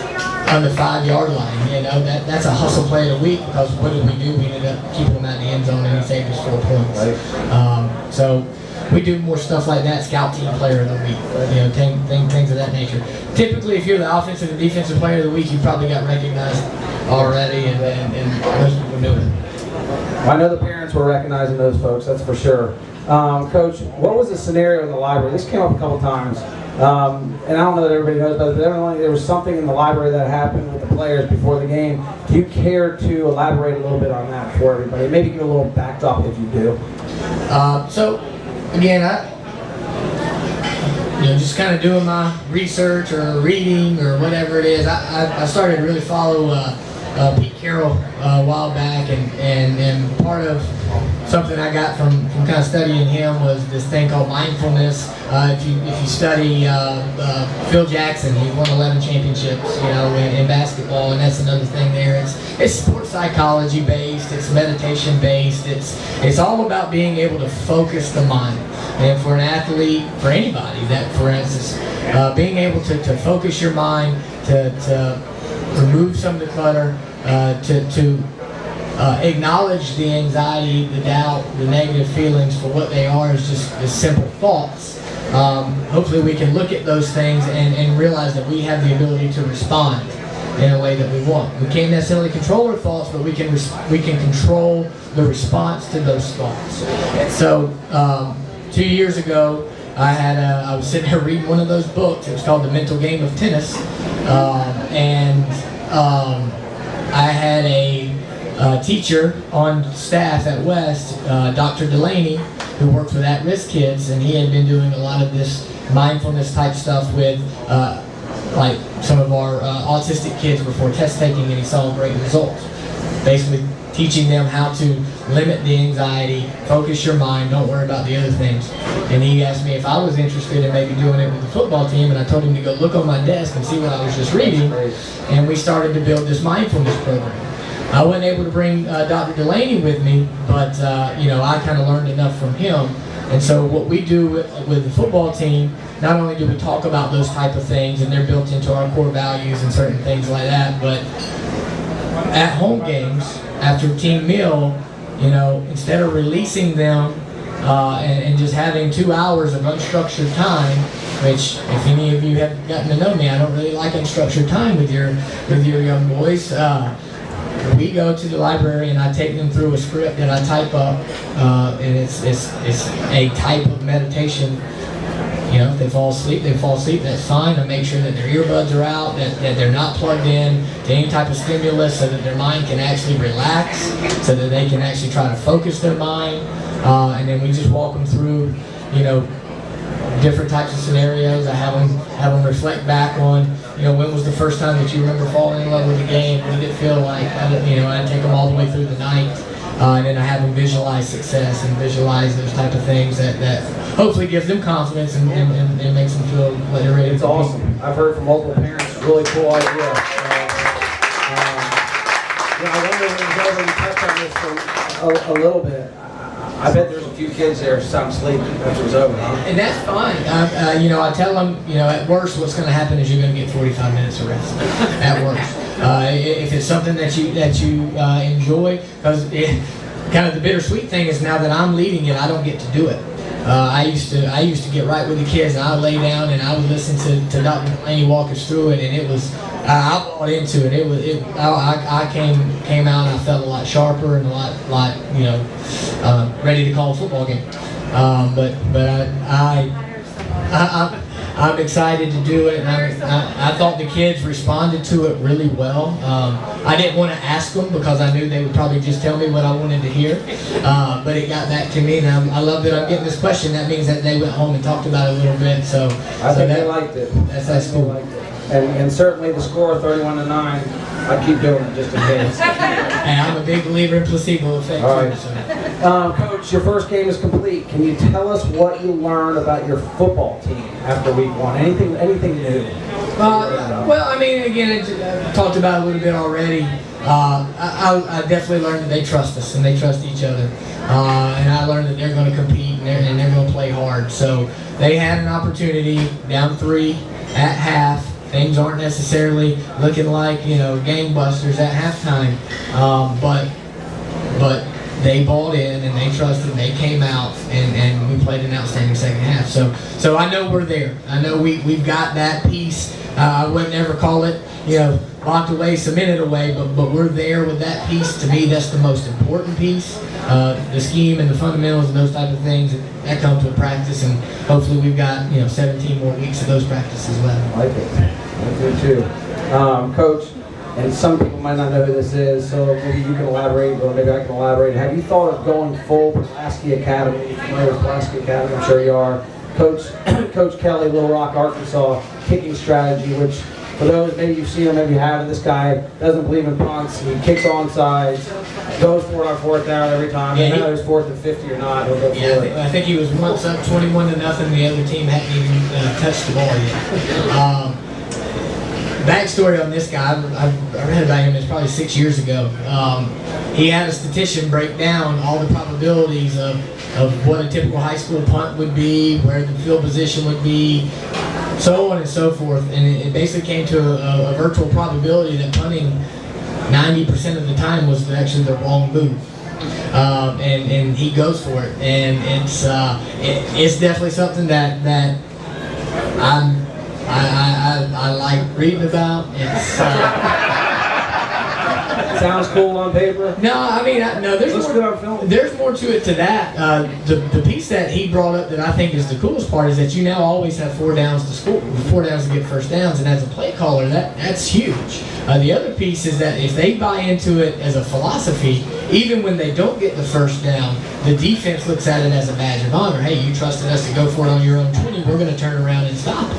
on the 5-yard line. You know, that's a hustle play of the week, because what did we do? We ended up keeping him out in the end zone, and he saved us 4 points. So we do more stuff like that. Scout team player of the week, you know, things of that nature. Typically, if you're the offensive and defensive player of the week, you probably got recognized already, and most people knew it. Well, I know the parents were recognizing those folks, that's for sure. Coach, what was the scenario in the library? This came up a couple times, and I don't know that everybody knows, but evidently there was something in the library that happened with the players before the game. Do you care to elaborate a little bit on that for everybody? Maybe give a little backdrop if you do. So, again, just kind of doing my research or reading or whatever it is. I started to really follow Pete Carroll a while back, and part of something I got from kind of studying him was this thing called mindfulness. If you study Phil Jackson, he won 11 championships, you know, in basketball, and that's another thing there. It's sports psychology based, it's meditation based, it's all about being able to focus the mind. And for an athlete, for anybody, that for instance, being able to focus your mind, to remove some of the clutter, to acknowledge the anxiety, the doubt, the negative feelings for what they are as just as simple thoughts. Hopefully we can look at those things and realize that we have the ability to respond in a way that we want. We can't necessarily control our thoughts, but we can control the response to those thoughts. So 2 years ago, I was sitting there reading one of those books. It was called The Mental Game of Tennis, and I had a teacher on staff at West, Dr. Delaney, who works with at-risk kids, and he had been doing a lot of this mindfulness type stuff with like some of our autistic kids before test taking, and he saw great results. Basically teaching them how to limit the anxiety, focus your mind, don't worry about the other things. And he asked me if I was interested in maybe doing it with the football team, and I told him to go look on my desk and see what I was just reading, and we started to build this mindfulness program. I wasn't able to bring Dr. Delaney with me, but I kind of learned enough from him. And so what we do with the football team, not only do we talk about those type of things, and they're built into our core values and certain things like that, but at home games, after team meal, instead of releasing them and just having 2 hours of unstructured time, which if any of you have gotten to know me, I don't really like unstructured time with your young boys. We go to the library and I take them through a script that I type up, and it's a type of meditation. If they fall asleep, that's fine. I make sure that their earbuds are out, that they're not plugged in to any type of stimulus, so that their mind can actually relax, so that they can actually try to focus their mind. And then we just walk them through, different types of scenarios. I have them reflect back on, when was the first time that you remember falling in love with a game? What did it feel like? I take them all the way through the night. And then I have them visualize success and visualize those type of things that hopefully gives them confidence and makes them feel like they're ready. It's awesome. I've heard from multiple parents. Really cool idea. I wonder if you touched on this a little bit. I bet there's a few kids there sound asleep after it was over. Huh? And that's fine. I tell them, at worst, what's going to happen is you're going to get 45 minutes of rest. At worst, if it's something that you enjoy, because kind of the bittersweet thing is now that I'm leading it, I don't get to do it. I used to get right with the kids, and I would lay down and I would listen to Dr. Delaney walk us through it, and it was I bought into it. I came out and I felt a lot sharper and a lot ready to call a football game. But I'm excited to do it, and I thought the kids responded to it really well. I didn't want to ask them because I knew they would probably just tell me what I wanted to hear, but it got back to me, and I love that I'm getting this question. That means that they went home and talked about it a little bit. So I think they liked it. That's cool. And certainly the score 31-9. I keep doing it just in case. And I'm a big believer in placebo effect. All right. Too, so. Coach, your first game is complete. Can you tell us what you learned about your football team after week one? Anything new? Well, I mean, again, I talked about it a little bit already. I definitely learned that they trust us and they trust each other. And I learned that they're going to compete and they're going to play hard. So they had an opportunity down 3 at half. Things aren't necessarily looking like, gangbusters at halftime. But they bought in and they trusted, they came out, and we played an outstanding second half. So I know we're there. I know we've got that piece. I would never call it, locked away, cemented away, but we're there with that piece. To me, that's the most important piece. The scheme and the fundamentals and those type of things, that comes with practice, and hopefully we've got 17 more weeks of those practices left. I like it. I do too. Coach, and some people might not know who this is, so maybe you can elaborate, or maybe I can elaborate. Have you thought of going full Pulaski Academy? Familiar with Pulaski Academy? I'm sure you are. Coach Kelly, Little Rock, Arkansas, kicking strategy, which for those, maybe you've seen him, maybe you haven't, this guy doesn't believe in punts. He kicks on sides, goes for it on 4th down every time. Yeah, no matter if it's 4th and 50 or not, he'll go for it. I think he was once up 21-0. The other team hadn't even touched the ball yet. Backstory on this guy, I read about him, it's probably 6 years ago. He had a statistician break down all the probabilities of what a typical high school punt would be, where the field position would be, so on and so forth. And it basically came to a virtual probability that punting 90% of the time was actually the wrong move. And he goes for it. And it's definitely something that I like reading about. It's Sounds cool on paper. No, I mean, no. Looks good on film. There's more to it to that. The piece that he brought up that I think is the coolest part is that you now always have 4 downs to score, 4 downs to get first downs, and as a play caller, that's huge. The other piece is that if they buy into it as a philosophy, even when they don't get the first down, the defense looks at it as a badge of honor. Hey, you trusted us to go for it on your own 20, we're going to turn around and stop it.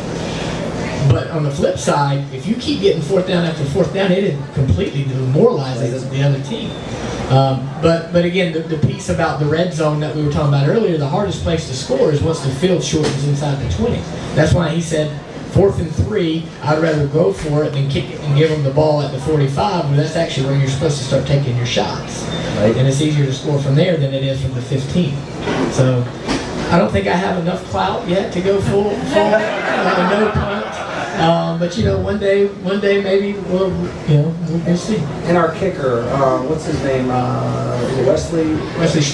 But on the flip side, if you keep getting 4th down after 4th down, it completely demoralizes the other team. But again, the piece about the red zone that we were talking about earlier, the hardest place to score is once the field shortens inside the 20. That's why he said 4th and 3, I'd rather go for it than kick it and give them the ball at the 45, where that's actually where you're supposed to start taking your shots. Right. And it's easier to score from there than it is from the 15. So I don't think I have enough clout yet to go full no punt. But you know, one day maybe we'll see. And our kicker, what's his name? Is it Wesley?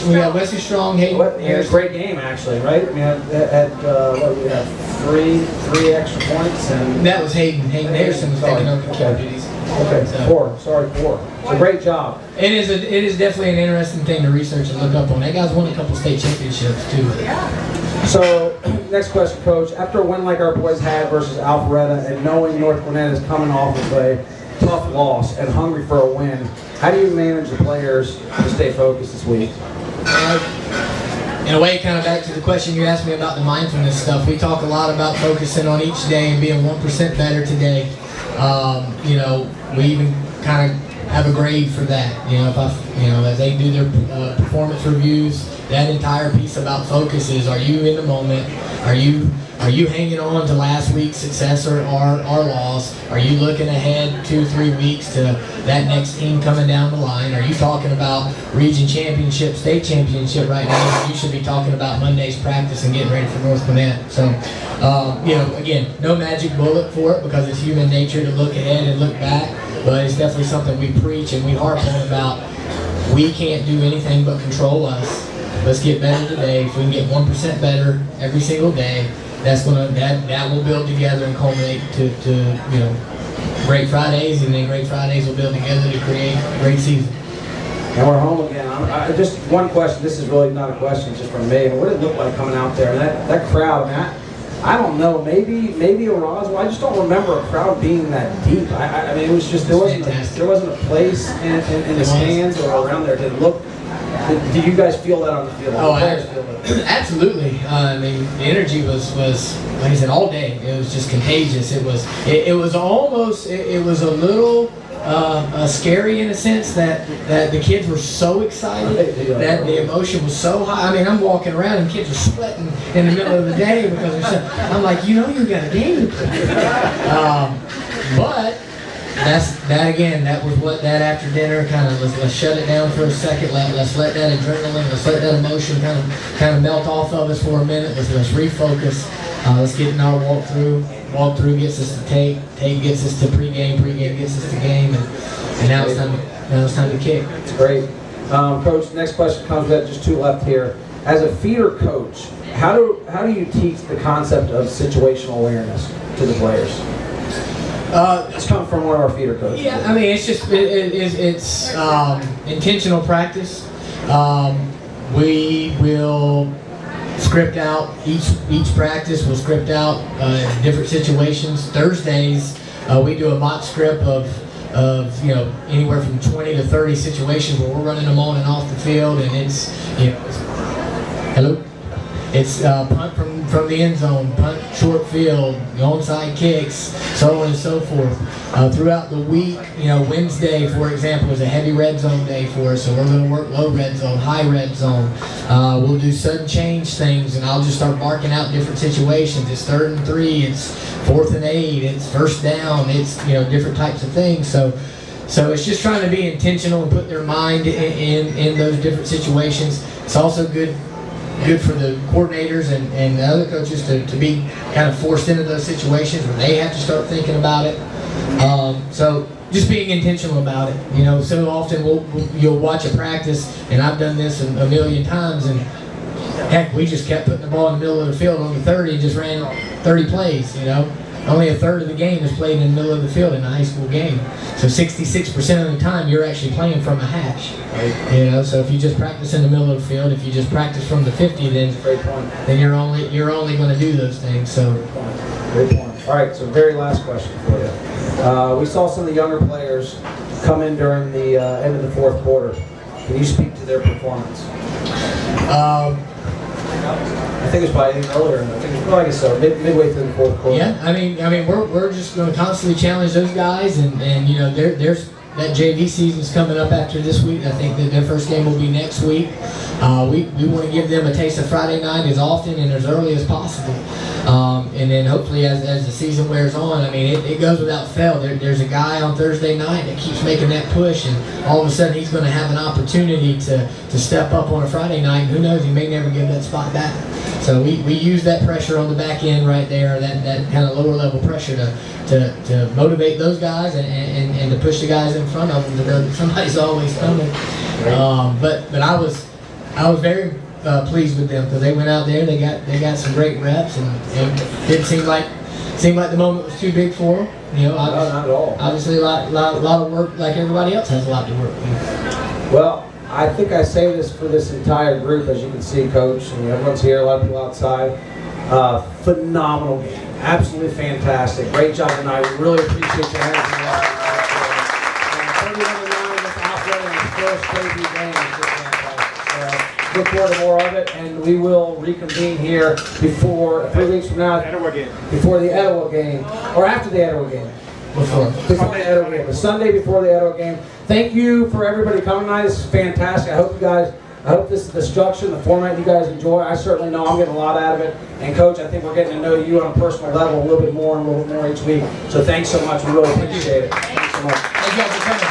We got Wesley Strong. Hayden. Yeah, great game actually, right? I mean, what we have three extra points, and that was Hayden. Hayden Harrison was taking over the kicker duties. Okay, so. 4. Sorry, 4. So great job. It is definitely an interesting thing to research and look up on. That guy's won a couple state championships too. So, next question, Coach. After a win like our boys had versus Alpharetta, and knowing North Gwinnett is coming off of a tough loss and hungry for a win, how do you manage the players to stay focused this week? In a way, kind of back to the question you asked me about the mindfulness stuff. We talk a lot about focusing on each day and being 1% better today. We even kind of have a grade for that. As they do their performance reviews, that entire piece about focus is: are you in the moment? Are you hanging on to last week's success or loss? Are you looking ahead 2-3 weeks to that next team coming down the line? Are you talking about region championship, state championship right now? You should be talking about Monday's practice and getting ready for North Gwinnett. So, again, no magic bullet for it, because it's human nature to look ahead and look back. But it's definitely something we preach and we harp on about. We can't do anything but control us. Let's get better today. If we can get 1% better every single day, that will build together and culminate to great Fridays, and then great Fridays will build together to create a great season. And we're home again. Just one question. This is really not a question, it's just from me. But what did it look like coming out there? That crowd, man. I don't know. Maybe a Roswell. I just don't remember a crowd being that deep. I mean, it was just there wasn't a place in the stands or around there that looked. Did you guys feel that on the field? Oh, absolutely. I mean, the energy was like I said, all day. It was just contagious. It was almost a little scary in a sense that the kids were so excited that the emotion was so high. I mean, I'm walking around and kids are sweating in the middle of the day because they're so. I'm like, you got a game to play. But that was what that after dinner kind of let's shut it down for a second. Let's let that adrenaline, let's let that emotion kind of melt off of us for a minute. Let's refocus. Let's get in our walkthrough. Walkthrough gets us to tape gets us to pregame gets us to game, and now it's time to kick. It's great. Coach, next question comes with just 2 left here. As a feeder coach, how do you teach the concept of situational awareness to the players? It's come from one of our feeder coaches. Yeah, I mean, it's just it's intentional practice. We will script out each practice. We'll script out different situations. Thursdays we do a mock script of anywhere from 20 to 30 situations where we're running them on and off the field, and it's punt from the end zone, punt short field, onside kicks, so on and so forth. Throughout the week, Wednesday, for example, is a heavy red zone day for us, so we're going to work low red zone, high red zone. We'll do sudden change things, and I'll just start marking out different situations. It's 3rd and 3, it's 4th and 8, it's 1st down, it's different types of things. So it's just trying to be intentional and put their mind in those different situations. It's also good for the coordinators and the other coaches to be kind of forced into those situations where they have to start thinking about it. So just being intentional about it. So often you'll watch a practice, and I've done this a million times, and heck, we just kept putting the ball in the middle of the field on the 30 and just ran 30 plays, only a third of the game is played in the middle of the field in a high school game. So 66% of the time you're actually playing from a hash. Right. You know, so if you just practice in the middle of the field, if you just practice from the 50, then you're only going to do those things. So. Great point. All right, so very last question for you. We saw some of the younger players come in during the end of the fourth quarter. Can you speak to their performance? I think it's probably earlier. I think it's like so midway through the fourth quarter. Yeah, I mean, we're just going to constantly challenge those guys, and you know, there's that JV season's coming up after this week. I think that their first game will be next week. We want to give them a taste of Friday night as often and as early as possible. And then hopefully as the season wears on, I mean, it goes without fail. There's a guy on Thursday night that keeps making that push, and all of a sudden he's going to have an opportunity to step up on a Friday night, and who knows, he may never give that spot back. So we use that pressure on the back end right there, that kind of lower level pressure to motivate those guys and to push the guys in front of them to know that somebody's always coming. But I was very pleased with them because they went out there, they got some great reps, and it didn't seem like the moment was too big for them. You know, not at all. Obviously a lot of work, like everybody else has a lot to work with. Well, I think I say this for this entire group, as you can see, Coach. I mean, everyone's here, a lot of people outside. Phenomenal game, absolutely fantastic. Great job tonight. We really appreciate your hands. 31-9 with Alpharetta in the first debut game. Look forward to more of it, and we will reconvene here before 3 weeks from now. Before the Etowah game, or after the Etowah game. Before the Etowah game, the Sunday before the Etowah game. Thank you for everybody coming tonight. This is fantastic. I hope this is the structure, the format you guys enjoy. I certainly know I'm getting a lot out of it. And Coach, I think we're getting to know you on a personal level a little bit more and a little bit more each week. So thanks so much. We really appreciate it. Thanks so much. Thank you guys for coming.